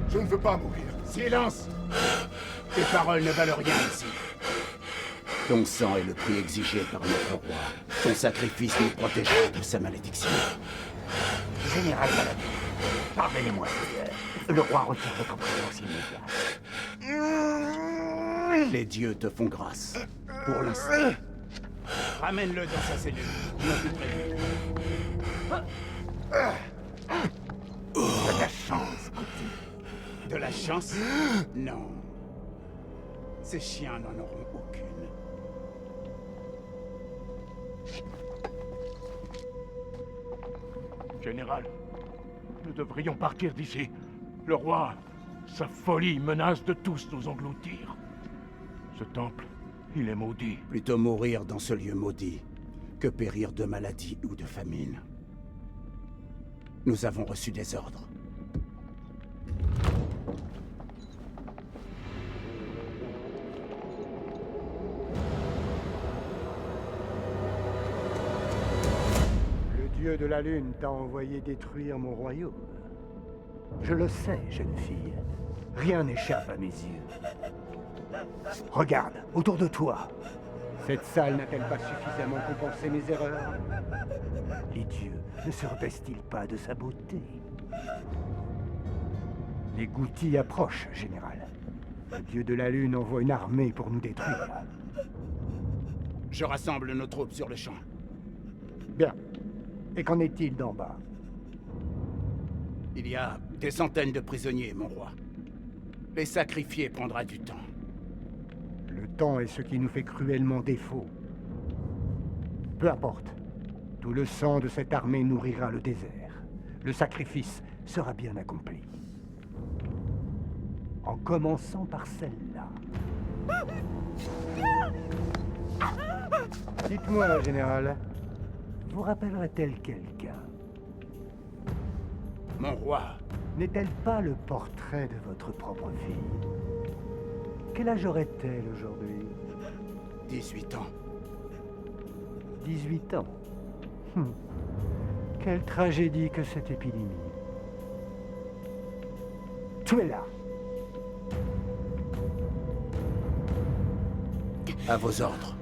Je ne veux pas mourir. Silence! Tes paroles ne valent rien ici. Ton sang est le prix exigé par notre roi. Ton sacrifice nous protégera de sa malédiction. Général Paladin, pardonnez-moi, Seigneur. Le roi requiert votre présence immédiate. Les dieux te font grâce. Pour l'instant. Ramène-le dans sa cellule. De la chance. De la chance? Non. Ces chiens n'en auront aucune. Général, nous devrions partir d'ici. Le roi, sa folie menace de tous nous engloutir. Ce temple, il est maudit. Plutôt mourir dans ce lieu maudit que périr de maladie ou de famine. Nous avons reçu des ordres. Le dieu de la lune t'a envoyé détruire mon royaume. Je le sais, jeune fille. Rien n'échappe à mes yeux. Regarde, autour de toi. Cette salle n'a-t-elle pas suffisamment compensé mes erreurs? Les dieux ne se repaissent-ils pas de sa beauté? Les Goutis approchent, général. Le dieu de la lune envoie une armée pour nous détruire. Je rassemble nos troupes sur le champ. Bien. Et qu'en est-il d'en bas? Il y a des centaines de prisonniers, mon roi. Les sacrifier prendra du temps. Le temps est ce qui nous fait cruellement défaut. Peu importe. Tout le sang de cette armée nourrira le désert. Le sacrifice sera bien accompli. En commençant par celle-là. Dites-moi, général, vous rappellerait-elle quelqu'un? Mon roi, N'est-elle pas le portrait de votre propre fille? Quel âge aurait-elle aujourd'hui? 18 ans. 18 ans. Quelle tragédie que cette épidémie. Tuez-la! À vos ordres.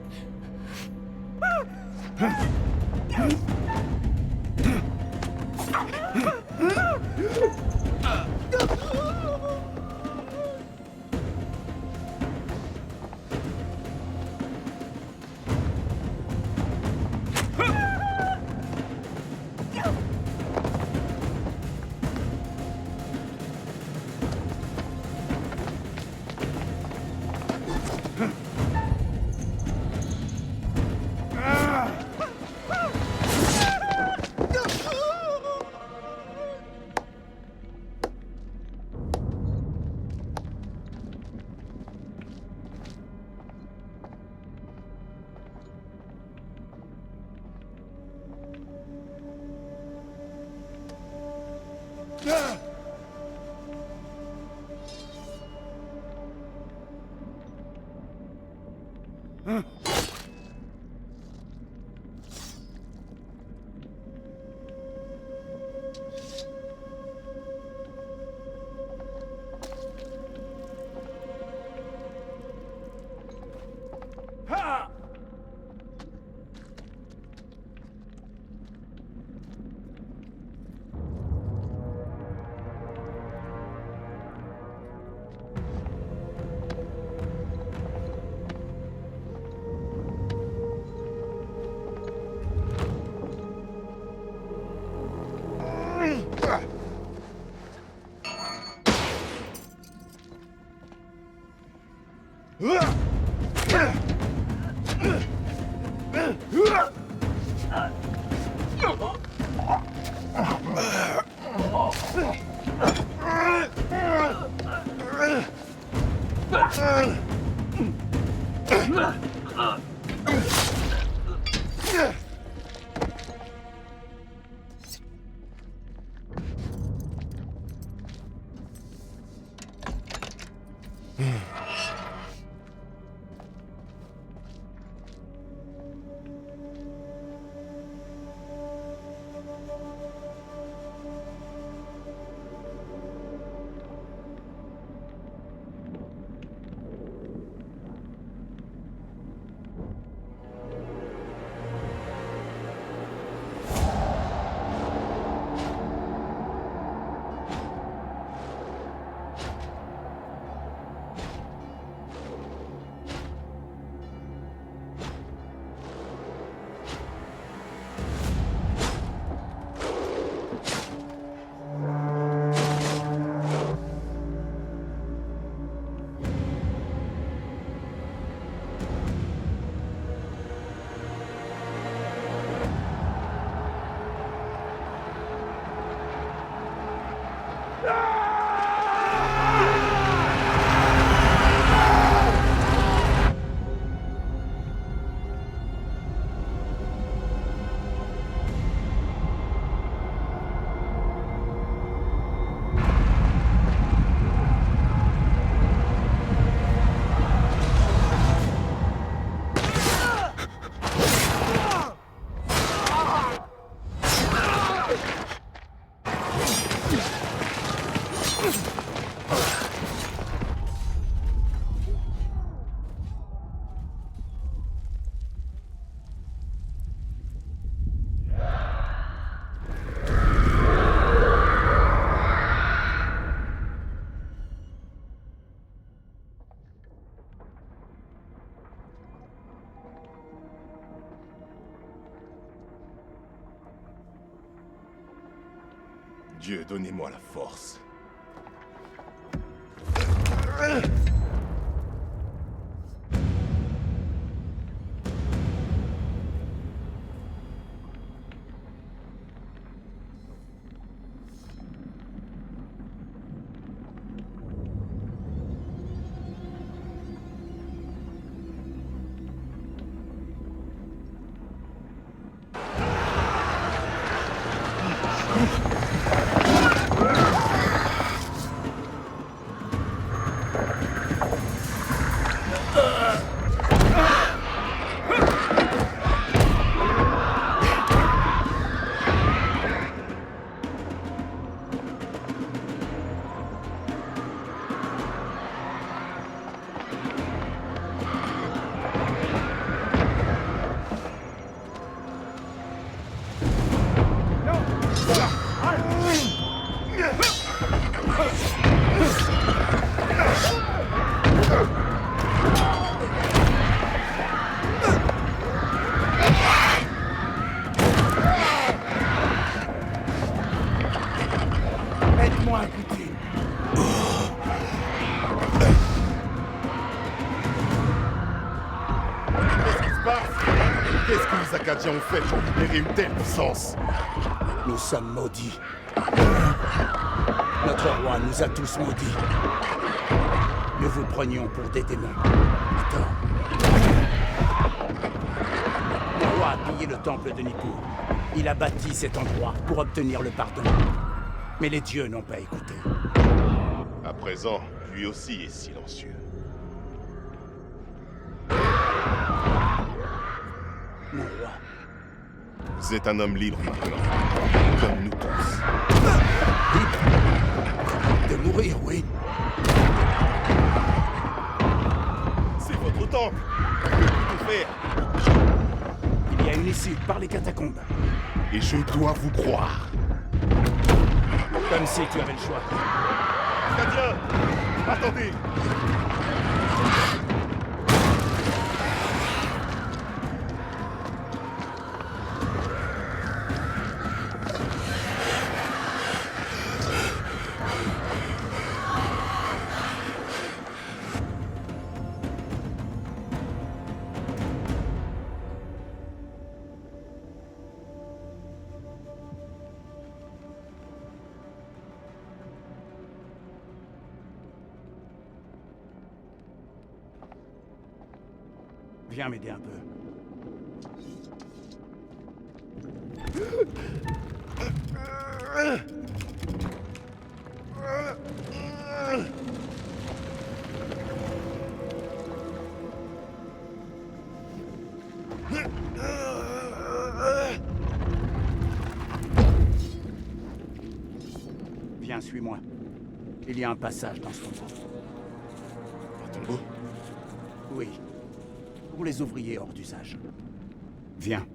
Dieu, donnez-moi la force. Aide-moi à goûter. Qu'est-ce qui se passe? Qu'est-ce que les Acadiens ont fait pour libérer une telle puissance? Nous sommes maudits. Notre roi nous a tous maudits. Nous vous prenions pour des démons. Attends. Le roi a pillé le temple de Nippur. Il a bâti cet endroit pour obtenir le pardon. Mais les dieux n'ont pas écouté. À présent, lui aussi est silencieux. Mon roi. Vous êtes un homme libre maintenant, comme nous tous. De mourir, oui. C'est votre temple. Que peut-on faire? Il y a une issue par les catacombes. Et je dois vous croire. Comme si tu avais le choix. Acadiens, attendez. Viens m'aider un peu. Viens, suis-moi. Il y a un passage dans ce tombeau. Un tombeau? Oui. Pour les ouvriers hors d'usage. Viens.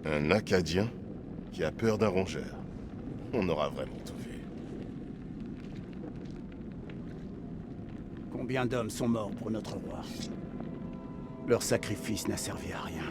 Un Acadien qui a peur d'un rongeur. On aura vraiment tout vu. Combien d'hommes sont morts pour notre roi? Leur sacrifice n'a servi à rien.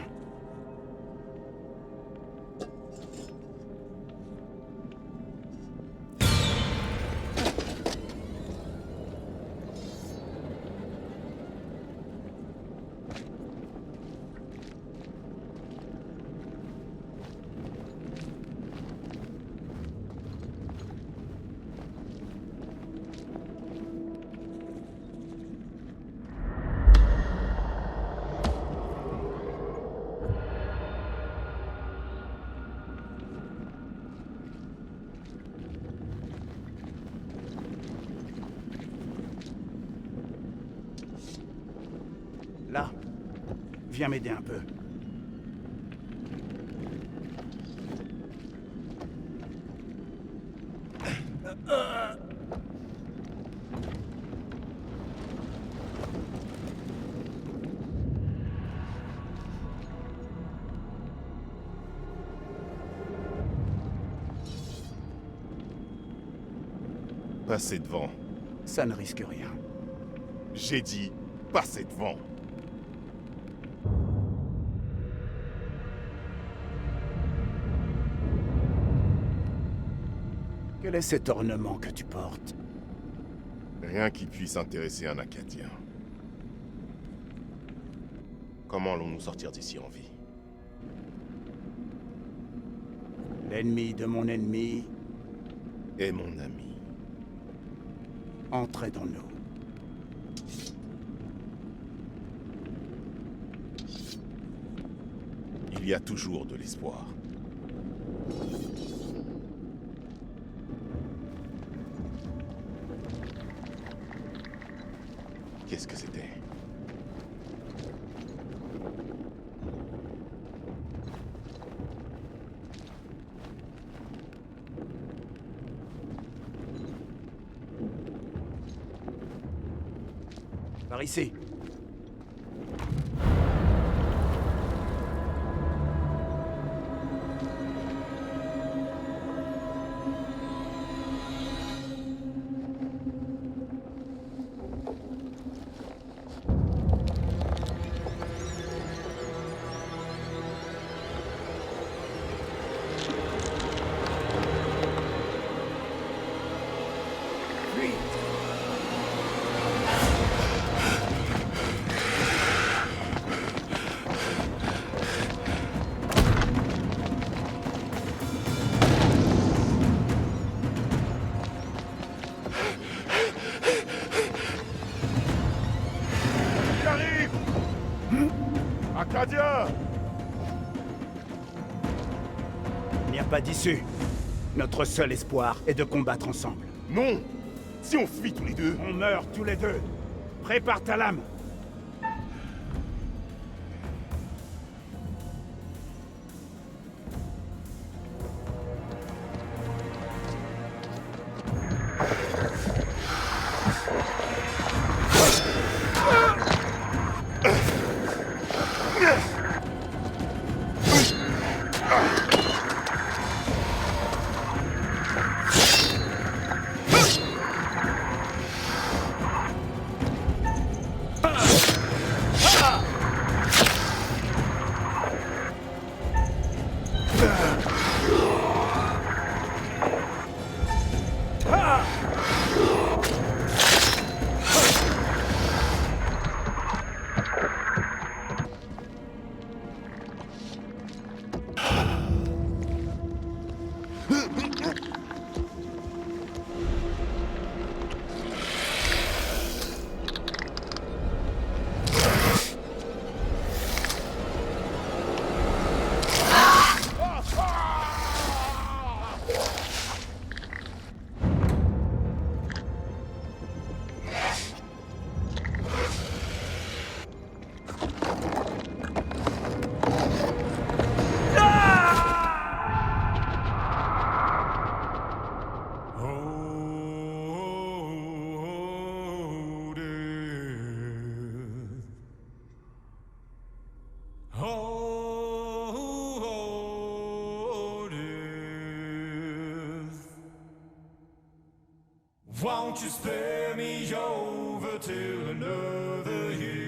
Là, viens m'aider un peu. Passez devant. Ça ne risque rien. J'ai dit, passez devant. Quel est cet ornement que tu portes? Rien qui puisse intéresser un Acadien. Comment allons-nous sortir d'ici en vie? L'ennemi de mon ennemi Et mon ami. entrait dans nous. Il y a toujours de l'espoir. Qu'est-ce que c'était? Par ici. Il arrive! Acadien! Il n'y a pas d'issue. Notre seul espoir est de combattre ensemble. Non! Si on fuit tous les deux, On meurt tous les deux. Prépare ta lame. Won't you spare me over till another year?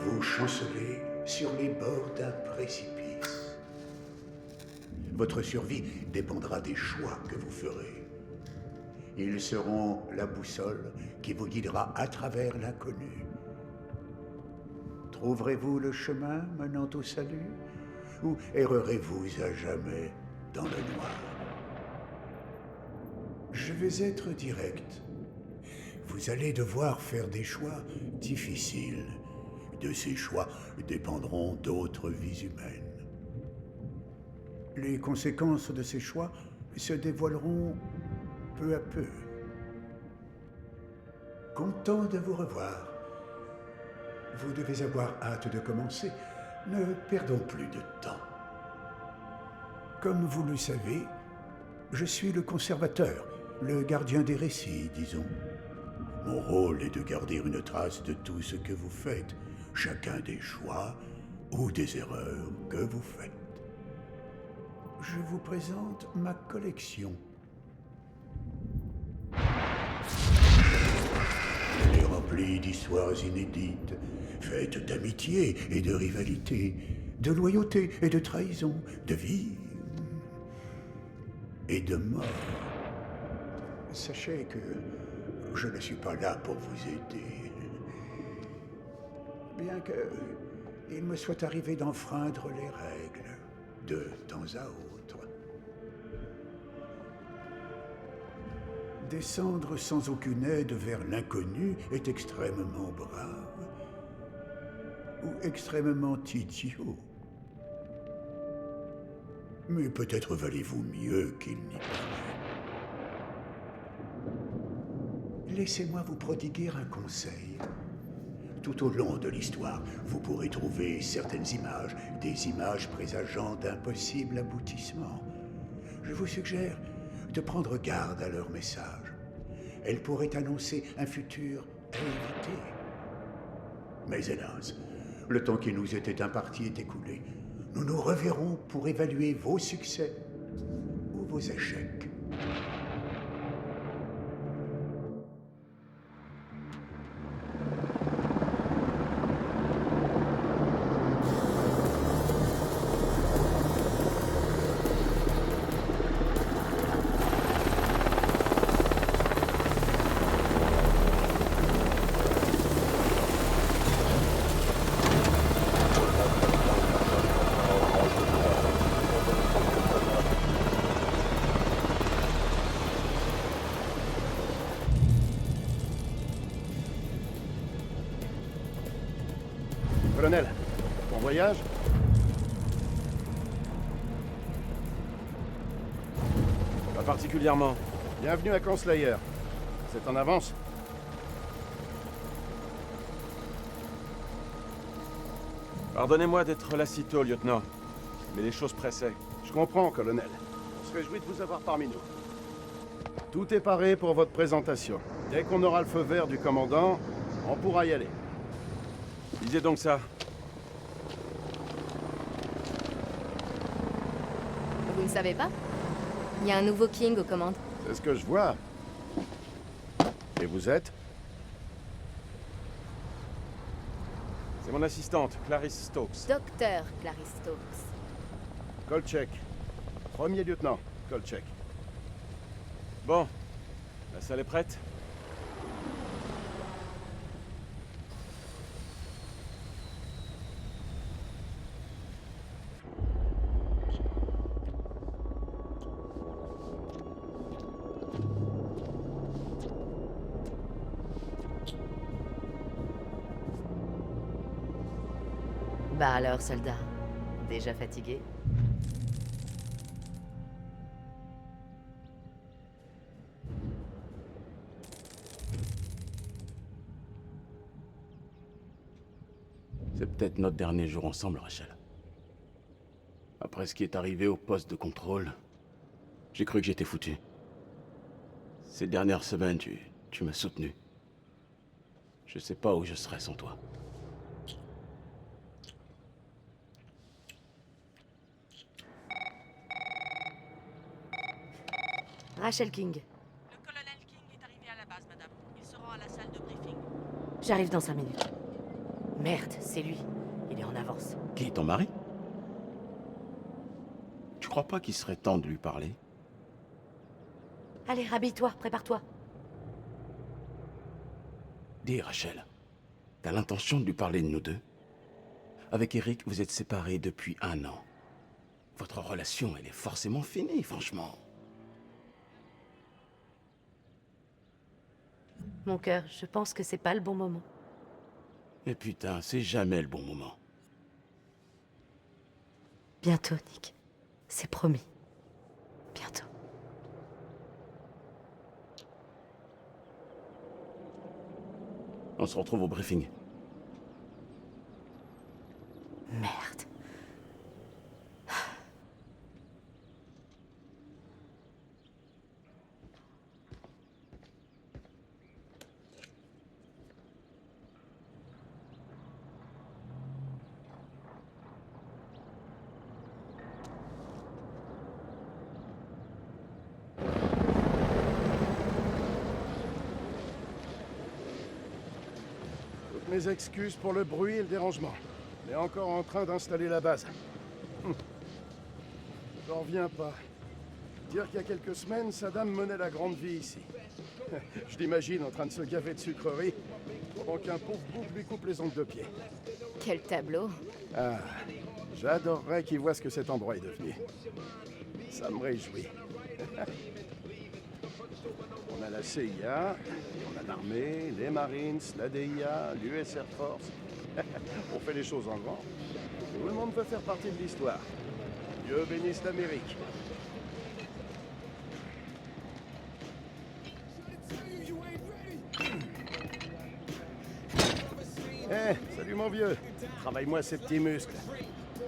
vous chancelez sur les bords d'un précipice. Votre survie dépendra des choix que vous ferez. Ils seront la boussole qui vous guidera à travers l'inconnu. Trouverez-vous le chemin menant au salut? Ou errerez-vous à jamais dans le noir? Je vais être direct. Vous allez devoir faire des choix difficiles. De ces choix dépendront d'autres vies humaines. Les conséquences de ces choix se dévoileront peu à peu. Content de vous revoir. Vous devez avoir hâte de commencer. Ne perdons plus de temps. Comme vous le savez, je suis le conservateur, le gardien des récits, disons. Mon rôle est de garder une trace de tout ce que vous faites, chacun des choix ou des erreurs que vous faites. Je vous présente ma collection. Elle est remplie d'histoires inédites, faites d'amitié et de rivalité, de loyauté et de trahison, de vie et de mort. Sachez que je ne suis pas là pour vous aider. Bien que il me soit arrivé d'enfreindre les règles de temps à autre. Descendre sans aucune aide vers l'inconnu est extrêmement brave ou extrêmement idiot. Mais peut-être valez-vous mieux qu'il n'y paraît. Laissez-moi vous prodiguer un conseil. Tout au long de l'histoire, vous pourrez trouver certaines images, des images présageant d'impossibles aboutissements. Je vous suggère de prendre garde à leur message. Elles pourraient annoncer un futur à éviter. Mais hélas, le temps qui nous était imparti est écoulé. Nous nous reverrons pour évaluer vos succès ou vos échecs. Colonel, bon voyage? Pas particulièrement. Bienvenue à Conslayer. C'est en avance? Pardonnez-moi d'être là si tôt, lieutenant. Mais les choses pressaient. Je comprends, colonel. On se réjouit de vous avoir parmi nous. Tout est paré pour votre présentation. Dès qu'on aura le feu vert du commandant, on pourra y aller. Lisez donc ça. Vous ne savez pas? Il y a un nouveau King aux commandes. C'est ce que je vois. Et vous êtes? C'est mon assistante, Clarice Stokes. Docteur Clarice Stokes. Kolchek. Premier lieutenant, Kolchek. Bon, la salle est prête? Bah alors, soldat, déjà fatigué? C'est peut-être notre dernier jour ensemble, Rachel. Après ce qui est arrivé au poste de contrôle, j'ai cru que j'étais foutu. Ces dernières semaines, tu m'as soutenu. Je sais pas où je serais sans toi. Rachel King. Le colonel King est arrivé à la base, madame. Il se rend à la salle de briefing. J'arrive dans 5 minutes. Merde, c'est lui. Il est en avance. Qui, ton mari? Tu crois pas qu'il serait temps de lui parler? Allez, rhabille-toi, prépare-toi. Dis, Rachel, t'as l'intention de lui parler de nous deux? Avec Eric, vous êtes séparés depuis 1 an. Votre relation, elle est forcément finie, franchement. Mon cœur, je pense que c'est pas le bon moment. Mais putain, c'est jamais le bon moment. Bientôt, Nick. C'est promis. Bientôt. On se retrouve au briefing. Merde. Toutes mes excuses pour le bruit et le dérangement. On est encore en train d'installer la base. J'en reviens pas. Dire qu'il y a quelques semaines, Saddam menait la grande vie ici. Je l'imagine en train de se gaver de sucreries pendant qu'un pauvre bouc lui coupe les ongles de pied. Quel tableau. Ah, j'adorerais qu'il voit ce que cet endroit est devenu. Ça me réjouit. On a la CIA, on a l'armée, les Marines, la DIA, l'US Air Force. On fait les choses en grand. Tout le monde veut faire partie de l'histoire. Dieu bénisse l'Amérique. Salut mon vieux. Travaille-moi ces petits muscles.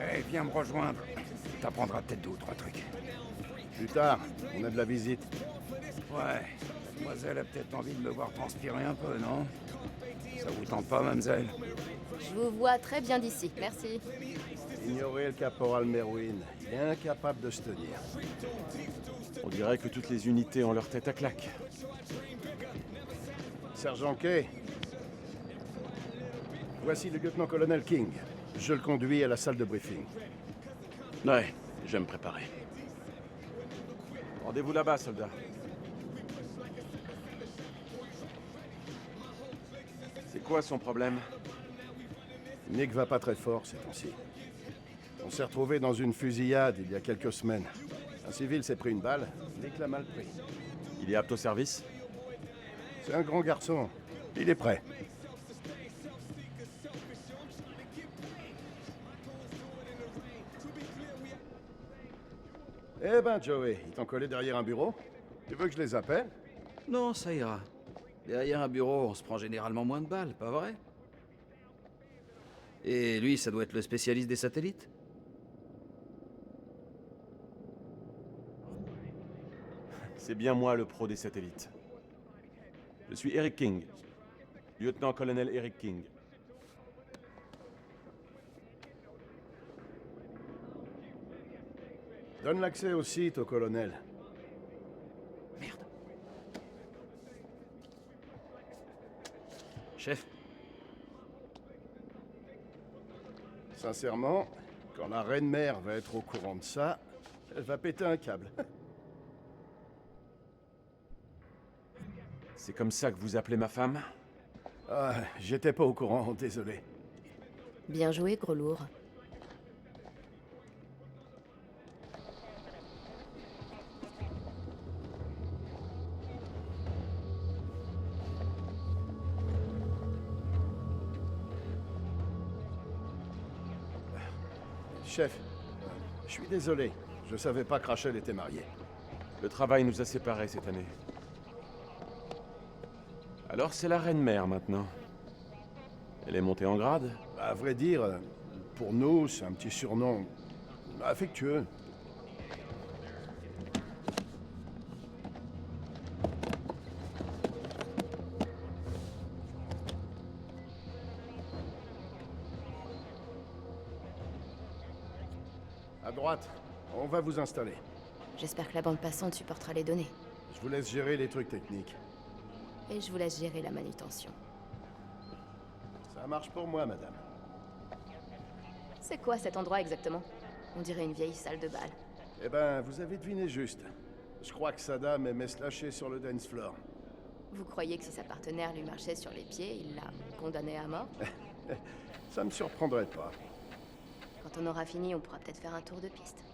Eh, viens me rejoindre. T'apprendras peut-être 2 ou 3 trucs. Plus tard, on a de la visite. Ouais. Mademoiselle a peut-être envie de me voir transpirer un peu, non? Ça vous tente pas, mademoiselle? Je vous vois très bien d'ici, merci. Ignorez le caporal Merwin. Il est incapable de se tenir. On dirait que toutes les unités ont leur tête à claque. Sergent Kay. Voici le lieutenant-colonel King. Je le conduis à la salle de briefing. Ouais, je vais me préparer. Rendez-vous là-bas, soldat. C'est quoi son problème? Nick va pas très fort ces temps-ci. On s'est retrouvé dans une fusillade il y a quelques semaines. Un civil s'est pris une balle, Nick l'a mal pris. Il est apte au service? C'est un grand garçon. Il est prêt. Eh ben, Joey, ils t'ont collé derrière un bureau? Tu veux que je les appelle? Non, ça ira. Derrière un bureau, on se prend généralement moins de balles, pas vrai? Et lui, ça doit être le spécialiste des satellites? C'est bien moi le pro des satellites. Je suis Eric King. Lieutenant-colonel Eric King. Donne l'accès au site au colonel. Merde. Chef. Sincèrement, quand la reine-mère va être au courant de ça, elle va péter un câble. C'est comme ça que vous appelez ma femme? Ah, j'étais pas au courant, désolé. Bien joué, gros lourd. Chef, je suis désolé. Je savais pas que Rachel était mariée. Le travail nous a séparés cette année. Alors c'est la reine-mère maintenant. Elle est montée en grade? À vrai dire, pour nous, c'est un petit surnom affectueux. À droite, on va vous installer. J'espère que la bande passante supportera les données. Je vous laisse gérer les trucs techniques. Et je vous laisse gérer la manutention. Ça marche pour moi, madame. C'est quoi cet endroit exactement? On dirait une vieille salle de bal. Eh ben, vous avez deviné juste. Je crois que Saddam aimait se lâcher sur le dance floor. Vous croyez que si sa partenaire lui marchait sur les pieds, il l'a condamné à mort? Ça me surprendrait pas. Quand on aura fini, on pourra peut-être faire un tour de piste.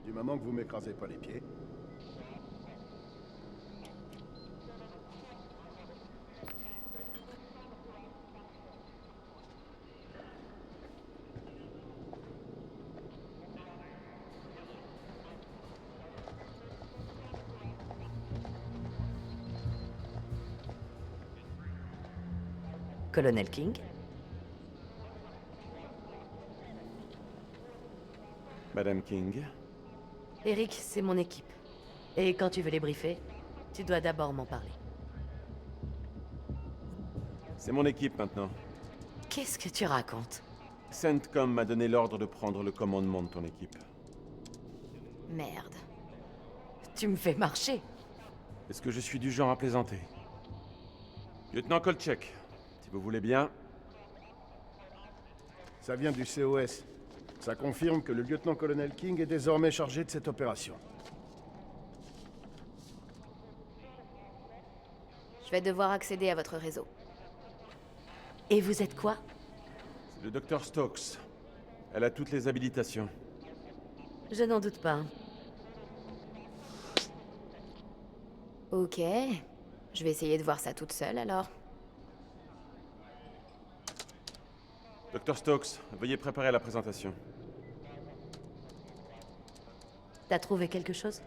Du moment que vous m'écrasez pas les pieds. Colonel King? Madame King. Eric, c'est mon équipe. Et quand tu veux les briefer, tu dois d'abord m'en parler. C'est mon équipe maintenant. Qu'est-ce que tu racontes? CENTCOM m'a donné l'ordre de prendre le commandement de ton équipe. Merde. Tu me fais marcher. Est-ce que je suis du genre à plaisanter? Lieutenant Kolchek, si vous voulez bien. Ça vient du COS. Ça confirme que le lieutenant-colonel King est désormais chargé de cette opération. Je vais devoir accéder à votre réseau. Et vous êtes quoi? C'est le Dr Stokes. Elle a toutes les habilitations. Je n'en doute pas. Ok. Je vais essayer de voir ça toute seule, alors. Dr Stokes, veuillez préparer la présentation. T'as trouvé quelque chose?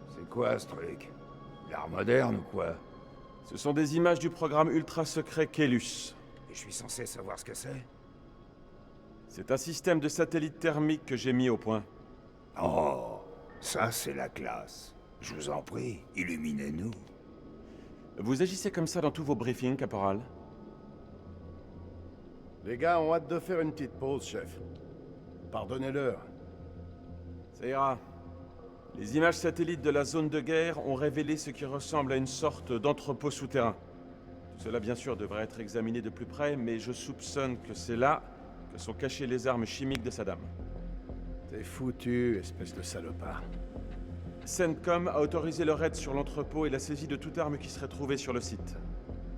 C'est quoi ce truc? L'art moderne ou quoi? Ce sont des images du programme ultra secret Kelus. Et je suis censé savoir ce que c'est? C'est un système de satellite thermique que j'ai mis au point. Oh, ça c'est la classe. Je vous en prie, illuminez-nous. Vous agissez comme ça dans tous vos briefings, caporal? Les gars ont hâte de faire une petite pause, chef. Pardonnez-leur. Ça ira. Les images satellites de la zone de guerre ont révélé ce qui ressemble à une sorte d'entrepôt souterrain. Tout cela, bien sûr, devrait être examiné de plus près, mais je soupçonne que c'est là que sont cachées les armes chimiques de Saddam. T'es foutu, espèce de salopard. CENTCOM a autorisé le raid sur l'entrepôt et la saisie de toute arme qui serait trouvée sur le site.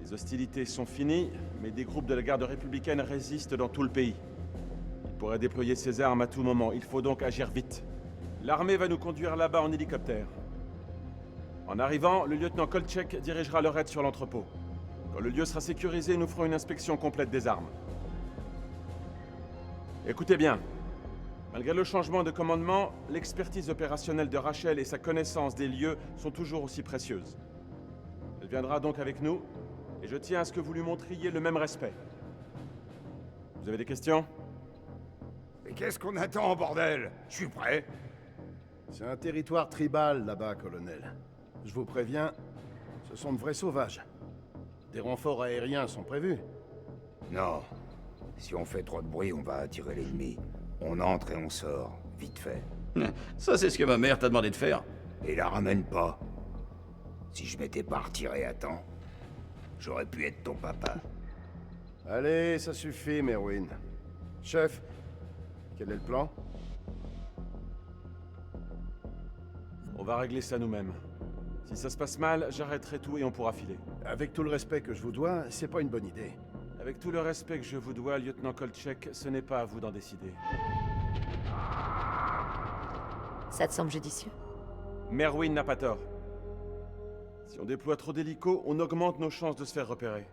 Les hostilités sont finies, mais des groupes de la garde républicaine résistent dans tout le pays. Ils pourraient déployer ces armes à tout moment, il faut donc agir vite. L'armée va nous conduire là-bas en hélicoptère. En arrivant, le lieutenant Kolchek dirigera le raid sur l'entrepôt. Quand le lieu sera sécurisé, nous ferons une inspection complète des armes. Écoutez bien. Malgré le changement de commandement, l'expertise opérationnelle de Rachel et sa connaissance des lieux sont toujours aussi précieuses. Elle viendra donc avec nous, et je tiens à ce que vous lui montriez le même respect. Vous avez des questions? Mais qu'est-ce qu'on attend, bordel? Je suis prêt. C'est un territoire tribal là-bas, colonel. Je vous préviens, ce sont de vrais sauvages. Des renforts aériens sont prévus. Non. Si on fait trop de bruit, on va attirer l'ennemi. On entre et on sort, vite fait. Ça, c'est ce que ma mère t'a demandé de faire. Et la ramène pas. Si je m'étais pas retiré à temps, j'aurais pu être ton papa. Allez, ça suffit, Merwin. Chef, quel est le plan? On va régler ça nous-mêmes. Si ça se passe mal, j'arrêterai tout et on pourra filer. Avec tout le respect que je vous dois, c'est pas une bonne idée. Avec tout le respect que je vous dois, lieutenant Kolchek, ce n'est pas à vous d'en décider. Ça te semble judicieux? Merwin n'a pas tort. Si on déploie trop d'hélicos, on augmente nos chances de se faire repérer.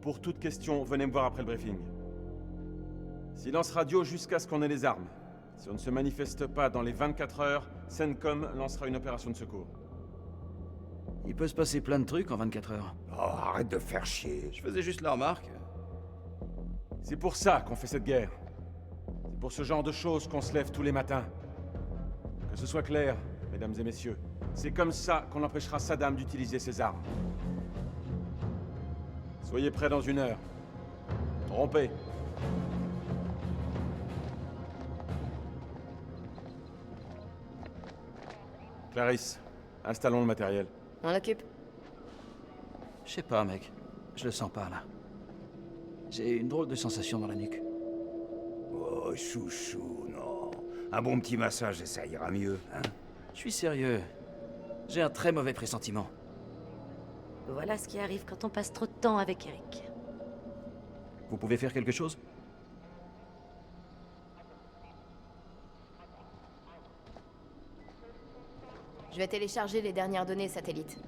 Pour toute question, venez me voir après le briefing. Silence radio jusqu'à ce qu'on ait les armes. Si on ne se manifeste pas dans les 24 heures, CENTCOM lancera une opération de secours. Il peut se passer plein de trucs en 24 heures. Oh, arrête de faire chier. Je faisais juste la remarque. C'est pour ça qu'on fait cette guerre. C'est pour ce genre de choses qu'on se lève tous les matins. Que ce soit clair, mesdames et messieurs. C'est comme ça qu'on empêchera Saddam d'utiliser ses armes. Soyez prêts dans 1 heure. Rompez. Clarisse, installons le matériel. On occupe. Je sais pas, mec. Je le sens pas, là. J'ai une drôle de sensation dans la nuque. Oh, chouchou, non. Un bon petit massage et ça ira mieux, hein? Je suis sérieux. J'ai un très mauvais pressentiment. Voilà ce qui arrive quand on passe trop de temps avec Eric. Vous pouvez faire quelque chose? Je vais télécharger les dernières données satellites.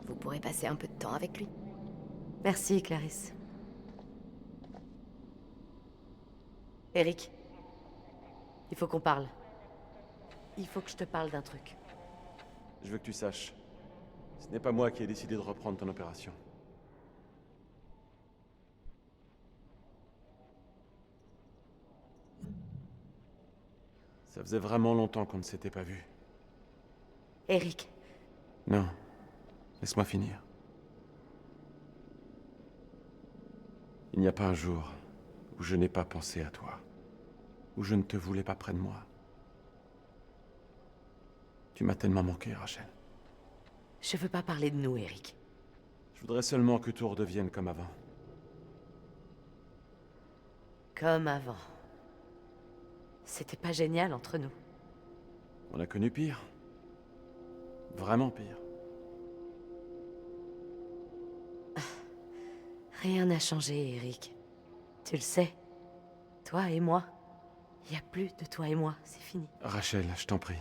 Vous pourrez passer un peu de temps avec lui. Merci, Clarisse. Eric, il faut qu'on parle. Il faut que je te parle d'un truc. Je veux que tu saches. Ce n'est pas moi qui ai décidé de reprendre ton opération. Ça faisait vraiment longtemps qu'on ne s'était pas vus. Eric. Non. Laisse-moi finir. Il n'y a pas un jour où je n'ai pas pensé à toi. Où je ne te voulais pas près de moi. Tu m'as tellement manqué, Rachel. Je veux pas parler de nous, Eric. Je voudrais seulement que tout redevienne comme avant. Comme avant. C'était pas génial entre nous. On a connu pire. Vraiment pire. Rien n'a changé, Eric. Tu le sais. Toi et moi. Il y a plus de toi et moi, c'est fini. Rachel, je t'en prie.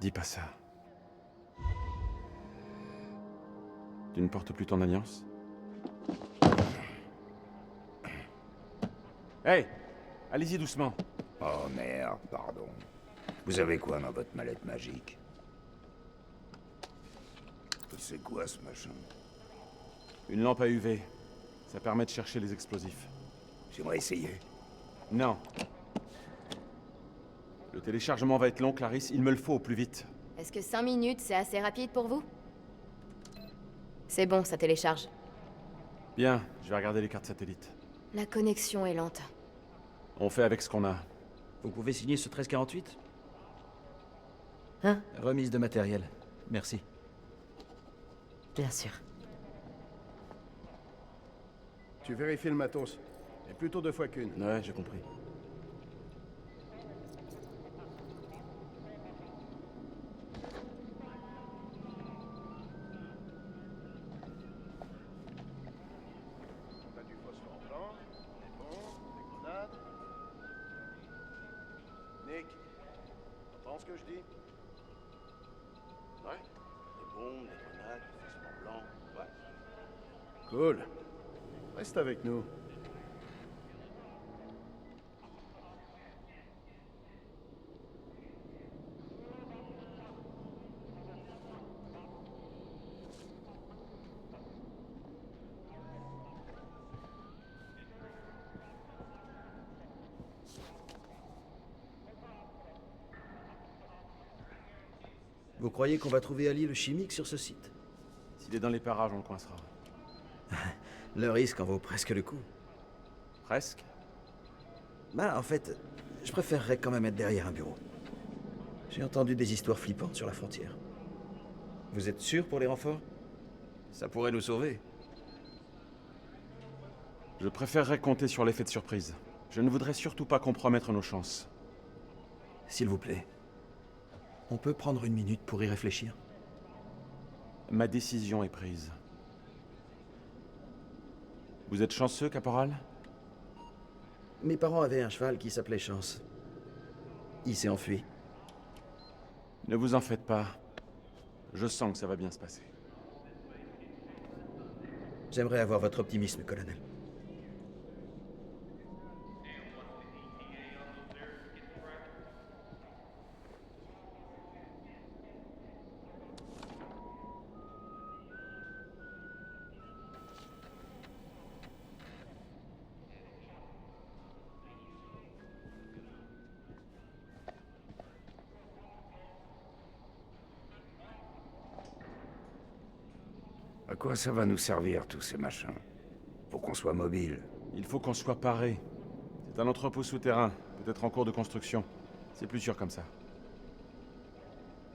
Dis pas ça. Tu ne portes plus ton alliance? Hey! Allez-y doucement. Oh merde, pardon. Vous avez quoi dans votre mallette magique? C'est quoi ce machin? Une lampe à UV. Ça permet de chercher les explosifs. J'aimerais essayer. Non. Le téléchargement va être long, Clarisse. Il me le faut au plus vite. Est-ce que 5 minutes, c'est assez rapide pour vous? C'est bon, ça télécharge. Bien, je vais regarder les cartes satellites. La connexion est lente. On fait avec ce qu'on a. Vous pouvez signer ce 1348? Hein? Remise de matériel. Merci. Bien sûr. Tu vérifies le matos. Et plutôt 2 fois qu'une. Ouais, j'ai compris. T'as du phosphore blanc, des bombes, des grenades. Nick, t'entends ce que je dis? Ouais. Des bombes, des grenades, du phosphore blanc. Ouais. Cool. Reste avec nous. Vous croyez qu'on va trouver Ali le chimique sur ce site? S'il est dans les parages, on le coincera. Le risque en vaut presque le coup. Presque? Bah, en fait, je préférerais quand même être derrière un bureau. J'ai entendu des histoires flippantes sur la frontière. Vous êtes sûr pour les renforts? Ça pourrait nous sauver. Je préférerais compter sur l'effet de surprise. Je ne voudrais surtout pas compromettre nos chances. S'il vous plaît. On peut prendre une minute pour y réfléchir? Ma décision est prise. Vous êtes chanceux, caporal? Mes parents avaient un cheval qui s'appelait Chance. Il s'est enfui. Ne vous en faites pas. Je sens que ça va bien se passer. J'aimerais avoir votre optimisme, colonel. À quoi ça va nous servir, tous ces machins? Faut qu'on soit mobile. Il faut qu'on soit paré. C'est un entrepôt souterrain, peut-être en cours de construction. C'est plus sûr comme ça.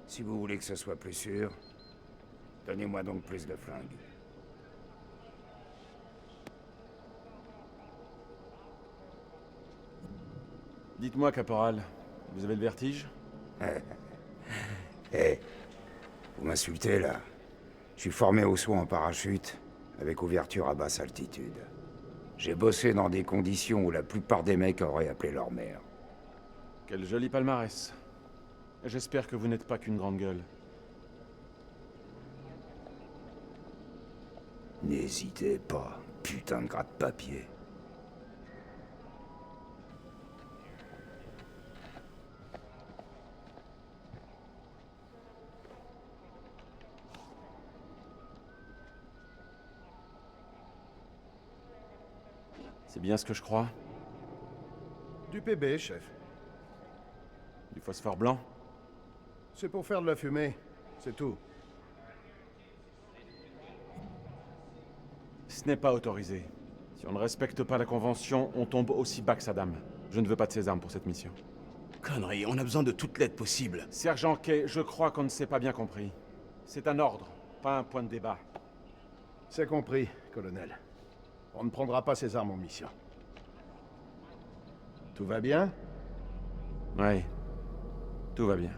Si vous voulez que ce soit plus sûr, donnez-moi donc plus de flingues. Dites-moi, caporal, vous avez le vertige? Eh, vous m'insultez là. Je suis formé au saut en parachute, avec ouverture à basse altitude. J'ai bossé dans des conditions où la plupart des mecs auraient appelé leur mère. Quel joli palmarès. J'espère que vous n'êtes pas qu'une grande gueule. N'hésitez pas, putain de gratte-papier. C'est bien ce que je crois? Du PB, chef. Du phosphore blanc? C'est pour faire de la fumée, c'est tout. Ce n'est pas autorisé. Si on ne respecte pas la convention, on tombe aussi bas que Saddam. Je ne veux pas de ces armes pour cette mission. Connerie, on a besoin de toute l'aide possible. Sergent Kay, je crois qu'on ne s'est pas bien compris. C'est un ordre, pas un point de débat. C'est compris, colonel. On ne prendra pas ces armes en mission. Tout va bien? Oui, tout va bien.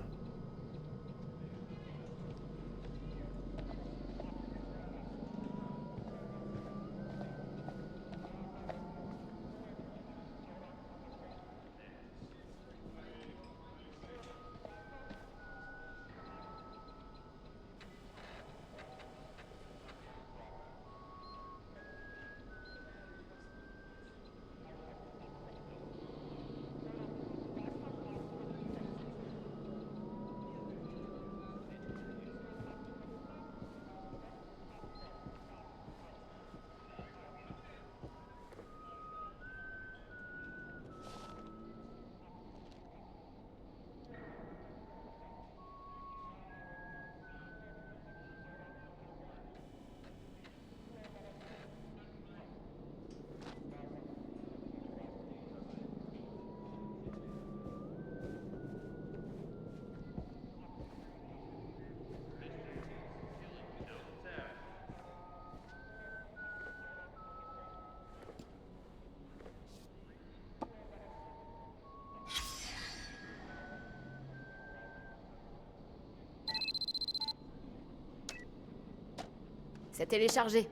C'est téléchargé.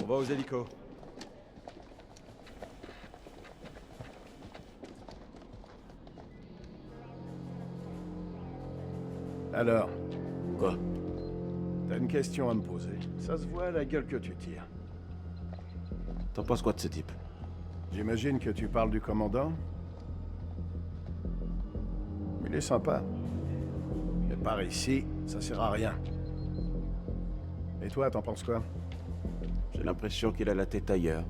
On va aux hélicos. Alors? Quoi? T'as une question à me poser. Ça se voit à la gueule que tu tires. T'en penses quoi de ce type? J'imagine que tu parles du commandant? Il est sympa. Mais par ici, ça sert à rien. Et toi, t'en penses quoi? J'ai l'impression qu'il a la tête ailleurs.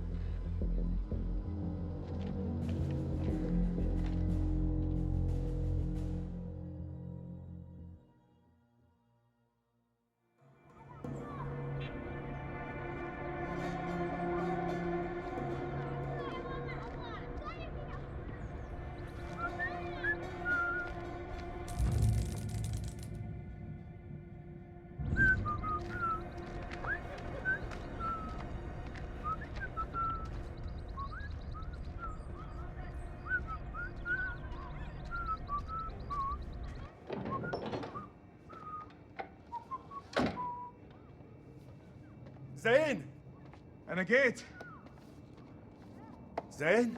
زين أنا جيت زين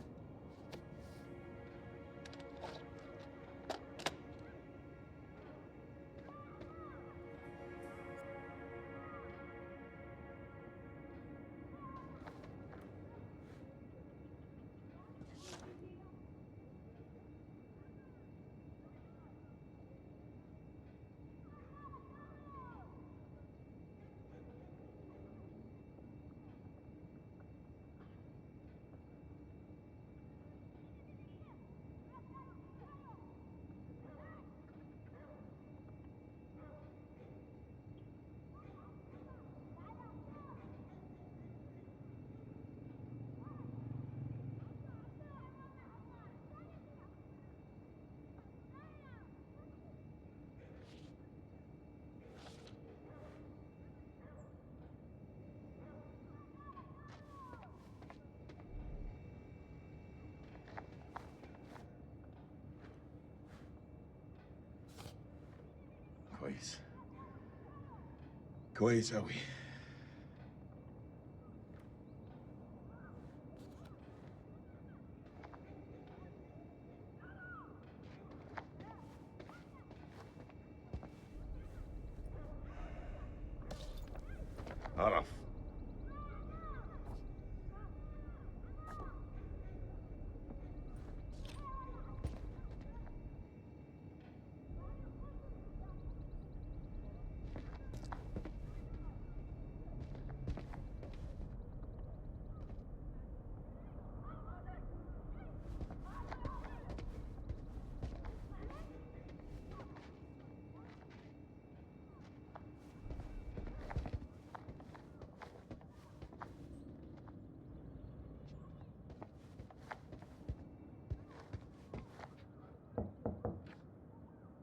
كويس أوي. عرف.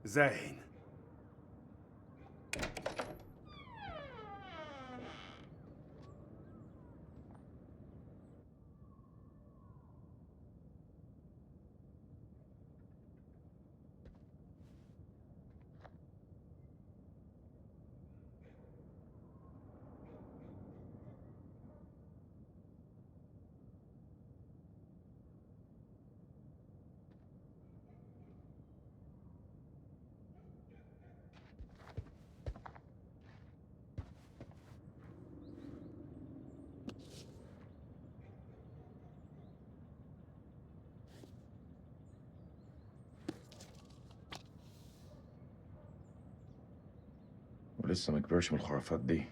زين. ولسه ما كبرش من الخرافات دي.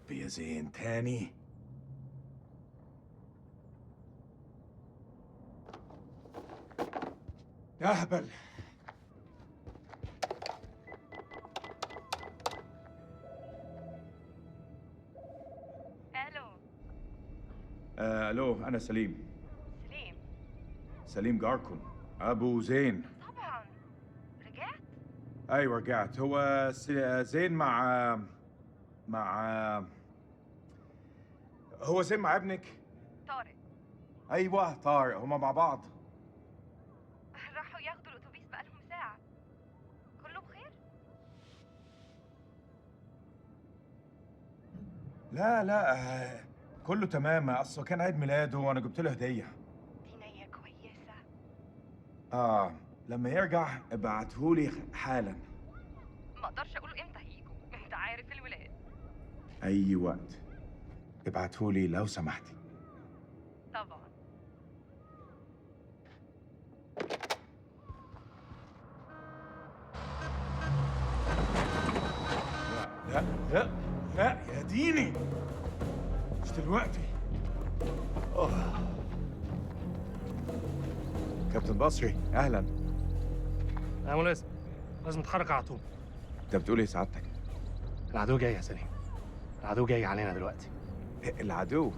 ربي يا زين تاني. اهبل. الو. الو، انا سليم. سليم. سليم جاركم ابو زين. طبعا ايوه رجعت. هو زين مع هو زين مع ابنك؟ طارق. ايوه طارق، هما مع بعض. راحوا ياخدوا الاتوبيس بقالهم ساعة. كله بخير؟ لا كله تمام. اصله كان عيد ميلاده وانا جبت له هدية. دي نية كويسة. لما يرجع ابعتهولي حالا. ما اقدرش اقول امتى هيجوا، انت عارف الولاد. اي وقت ابعتهولي لو سمحتي. طبعا. لا يا ديني، مش دلوقتي. كابتن بصري اهلا. يا ملازم، لازم نتحرك على طول. انت بتقول ايه سعادتك؟ العدو جاي يا سليم، العدو جاي علينا دلوقتي. العدو؟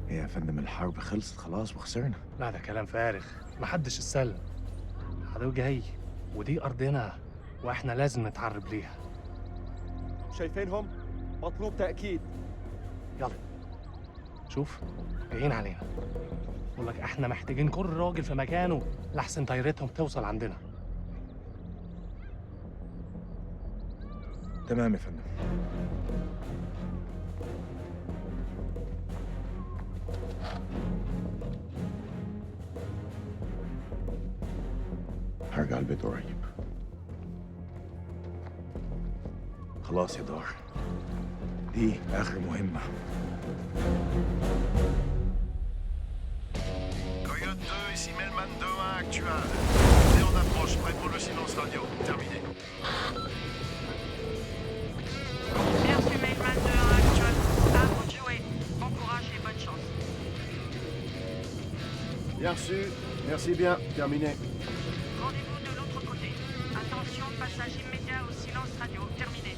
إيه يا فندم، الحرب خلصت خلاص وخسرنا. لا ده كلام فارغ، محدش اتسلم. العدو جاي ودي أرضنا وإحنا لازم نتعرب ليها. شايفينهم؟ مطلوب تأكيد. يلا شوف، جايين علينا. بقول لك احنا محتاجين كل راجل في مكانه لحسن طيارتهم توصل عندنا. تمام يا فندم. هرجع البيت قريب. خلاص يا دار، دي آخر مهمة. Coyote 2, ici Melman 2-1 actual. Et on approche, prêt pour le silence radio. Terminé. Merci Mailman 2-1 actuel. À vous de jouer. Bon courage et bonne chance. Bien reçu. Merci bien. Terminé. Rendez-vous de l'autre côté. Attention, passage immédiat au silence radio. Terminé.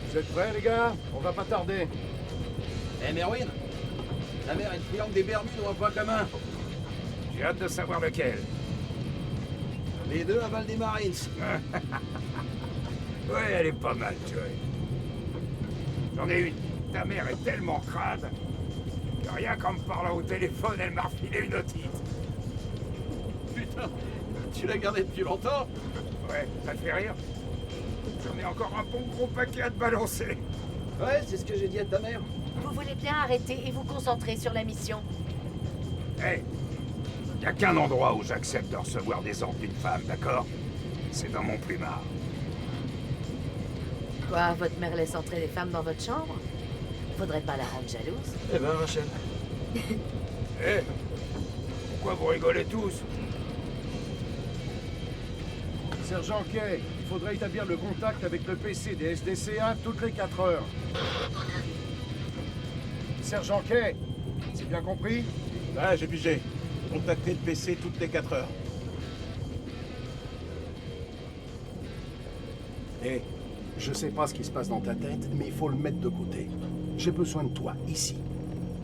Vous êtes prêts, les gars? On va pas tarder. Eh, Merwin, la mer est le triangle des Bermudes ou un point commun? J'ai hâte de savoir lequel. Les deux avalent des Marines. Ouais, elle est pas mal, tu vois. J'en ai une. Ta mère est tellement crade que rien qu'en me parlant au téléphone, elle m'a refilé une otite. Putain, tu l'as gardée depuis longtemps? Ouais, ça te fait rire? J'en ai encore un bon gros paquet à te balancer. Ouais, c'est ce que j'ai dit à ta mère. Vous voulez bien arrêter et vous concentrer sur la mission? Hey, y a qu'un endroit où j'accepte de recevoir des ordres d'une femme, d'accord? C'est dans mon plumard. Quoi, votre mère laisse entrer les femmes dans votre chambre? Faudrait pas la rendre jalouse. Eh ben, Rachel. Eh, pourquoi vous rigolez tous? Sergent Kay, il faudrait établir le contact avec le PC des SDCA toutes les 4 heures. Sergent Kay, c'est bien compris? Ouais, j'ai pigé. Contacter le PC toutes les 4 heures. Hé, je sais pas ce qui se passe dans ta tête, mais il faut le mettre de côté. J'ai besoin de toi, ici.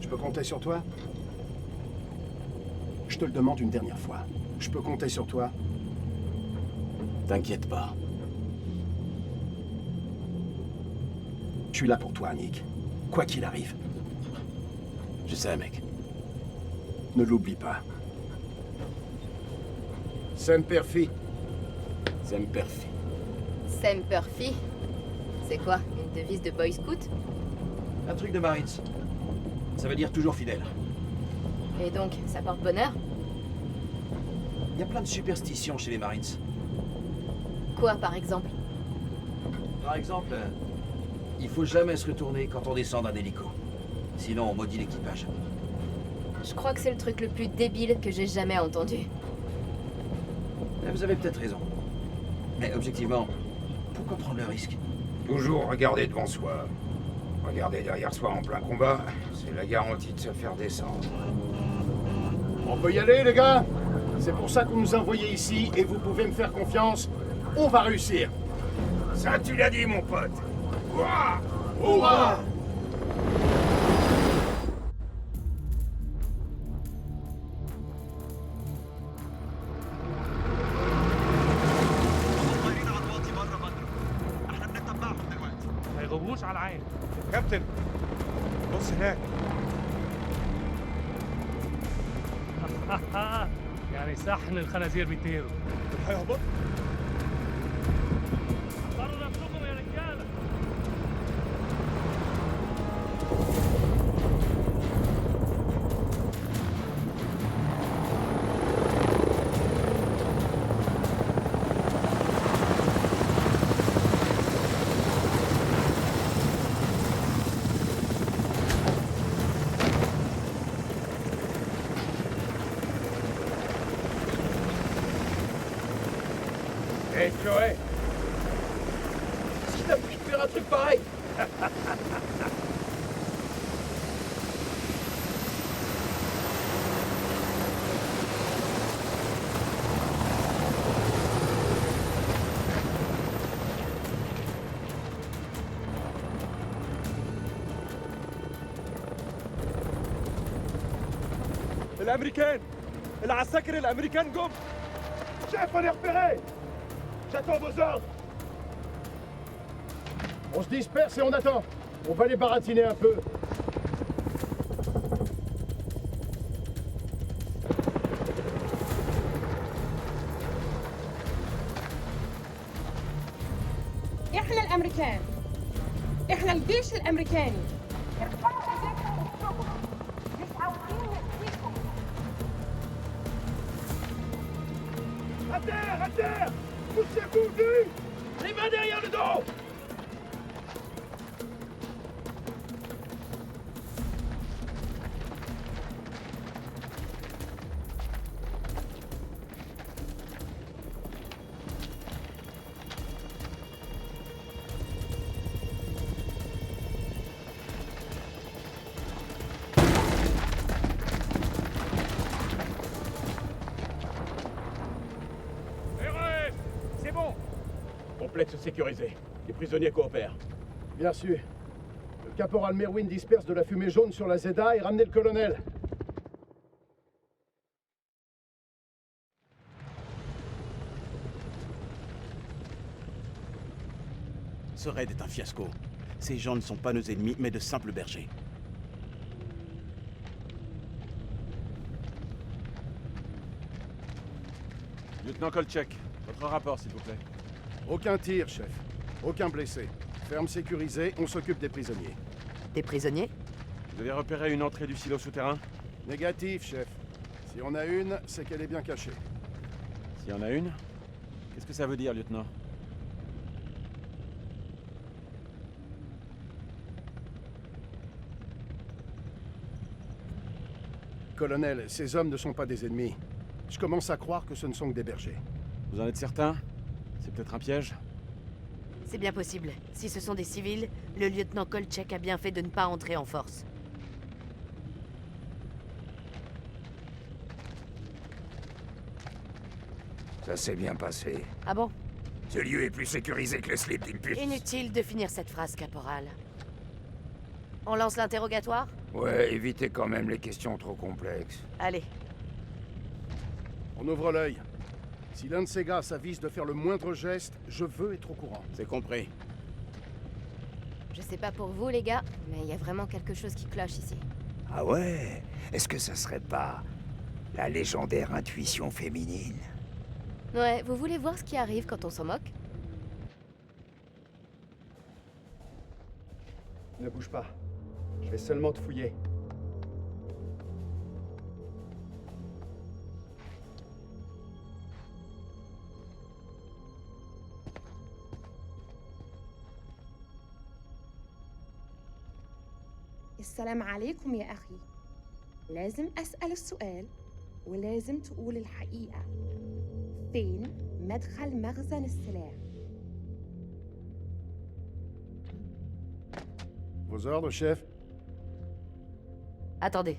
Je peux compter sur toi? Je te le demande une dernière fois. Je peux compter sur toi? T'inquiète pas. Je suis là pour toi, Nick. Quoi qu'il arrive. Je sais, mec. Ne l'oublie pas. Semper Fi. Semper Fi. Semper Fi? C'est quoi, une devise de Boy Scout? Un truc de Marines. Ça veut dire toujours fidèle. Et donc, ça porte bonheur? Il y a plein de superstitions chez les Marines. Quoi, par exemple? Par exemple, il faut jamais se retourner quand on descend d'un hélico. Sinon, on maudit l'équipage. Je crois que c'est le truc le plus débile que j'ai jamais entendu. Mais vous avez peut-être raison. Mais objectivement, pourquoi prendre le risque? Toujours regarder devant soi. Regarder derrière soi en plein combat, c'est la garantie de se faire descendre. On peut y aller, les gars? C'est pour ça qu'on nous a envoyés ici, et vous pouvez me faire confiance. On va réussir. Ça, tu l'as dit, mon pote. Ouah! Hurrah! يغووش على العين. كابتن بص هناك. يعني صحن الخنازير بيطيروا. هيهبط؟ حضروا نفسكم يا رجاله. Hé, Joey! Si t'as pris de faire un truc pareil! الامريكان العساكر الامريكان جم. Chef, on est repéré! J'attends vos ordres! On se disperse et on attend. On va les baratiner un peu. احنا الامريكان، احنا الجيش الامريكاني. ارفعوا ايديكم وشوفوا، مش عاوزين نأذيكم. À terre! À terre! Poussez-vous, vite! Les mains derrière le dos! C'est bon! Complexe sécurisé. Les prisonniers coopèrent. Bien sûr. Le caporal Merwin disperse de la fumée jaune sur la Zeda et ramenez le colonel. Ce raid est un fiasco. Ces gens ne sont pas nos ennemis, mais de simples bergers. Lieutenant Kolchak, votre rapport, s'il vous plaît. Aucun tir, chef. Aucun blessé. Ferme sécurisée, on s'occupe des prisonniers. Des prisonniers? Vous avez repéré une entrée du silo souterrain? Négatif, chef. Si on a une, c'est qu'elle est bien cachée. S'il y en a une? Qu'est-ce que ça veut dire, lieutenant? Colonel, ces hommes ne sont pas des ennemis. Je commence à croire que ce ne sont que des bergers. Vous en êtes certain? C'est peut-être un piège? C'est bien possible. Si ce sont des civils, le lieutenant Kolchak a bien fait de ne pas entrer en force. Ça s'est bien passé. Ah bon? Ce lieu est plus sécurisé que le slip d'une pute. Inutile de finir cette phrase, caporal. On lance l'interrogatoire? Ouais, évitez quand même les questions trop complexes. Allez. On ouvre l'œil. Si l'un de ces gars s'avise de faire le moindre geste, je veux être au courant. C'est compris. Je sais pas pour vous, les gars, mais il y a vraiment quelque chose qui cloche ici. Ah ouais? Est-ce que ça serait pas la légendaire intuition féminine? Ouais, vous voulez voir ce qui arrive quand on s'en moque? Ne bouge pas. Je vais seulement te fouiller. السلام عليكم يا أخي. لازم أسأل السؤال ولازم تقول الحقيقة. فين مدخل مخزن السلاح؟ Vos ordres, chef? Attendez,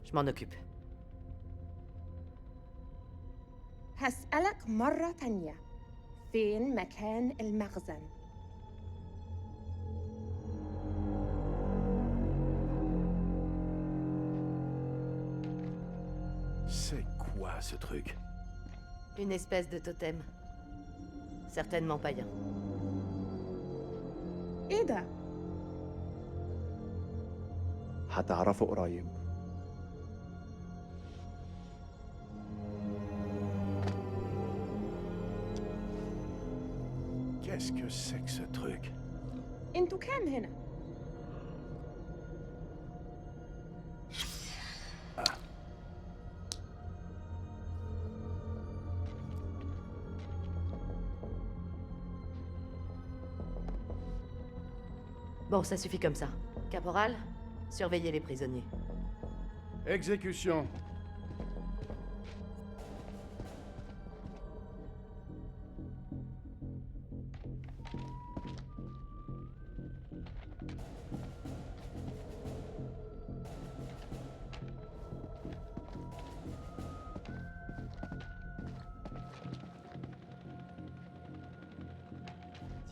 je m'en occupe. هسألك مرة تانية. فين مكان المخزن؟ C'est quoi ce truc? Une espèce de totem. Certainement païen. ايه ده؟ هتعرفه قريب. Qu'est-ce que c'est que ce truc? انتوا كام هنا؟ Bon, ça suffit comme ça. Caporal, surveillez les prisonniers. Exécution.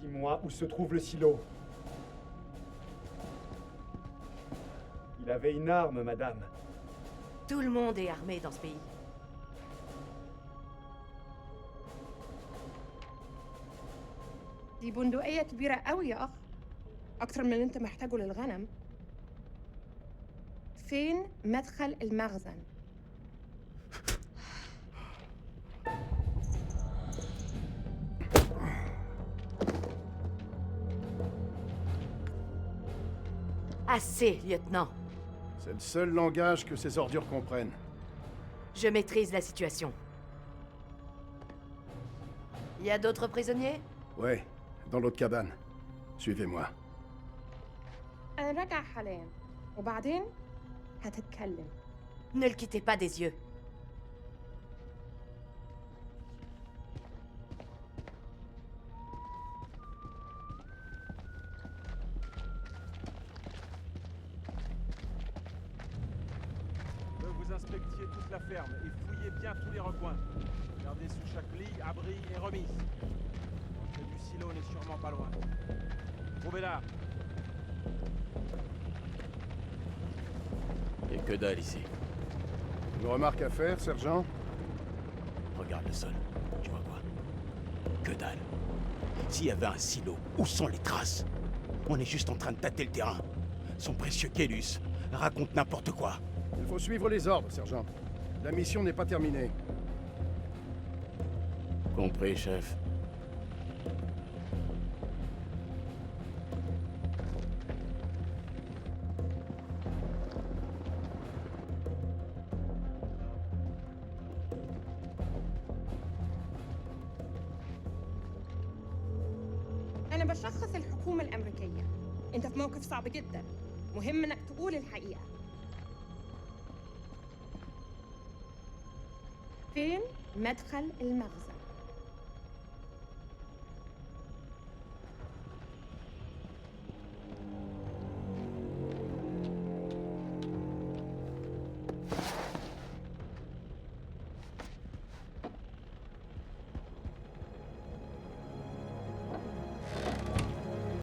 Dis-moi où se trouve le silo. Il avait une arme, madame. Tout le monde est armé dans ce pays. دي بندقية كبيرة قوي يا أخ. أكتر من اللي أنت محتاجه للغنم. فين مدخل المخزن؟ Assez, lieutenant. C'est le seul langage que ces ordures comprennent. Je maîtrise la situation. Y a d'autres prisonniers? Ouais, dans l'autre cabane. Suivez-moi. أنا راجع حاليا وبعدين هتتكلم. Ne le quittez pas des yeux. Je veux que vous inspectiez toute la ferme et fouillez bien tous les recoins. Regardez sous chaque lit, abri et remise. L'entrée du silo n'est sûrement pas loin. Trouvez-la. Et que dalle ici. Une remarque à faire, sergent? Regarde le sol. Tu vois quoi? Que dalle. S'il y avait un silo, où sont les traces? On est juste en train de tâter le terrain. Son précieux Kélus raconte n'importe quoi. Il faut suivre les ordres, sergent. La mission n'est pas terminée. Compris, chef. أنا بشخص الحكومة الأمريكية. أنت في موقف صعب جدا. مهم إنك تقول الحقيقة. فين مدخل المخزن؟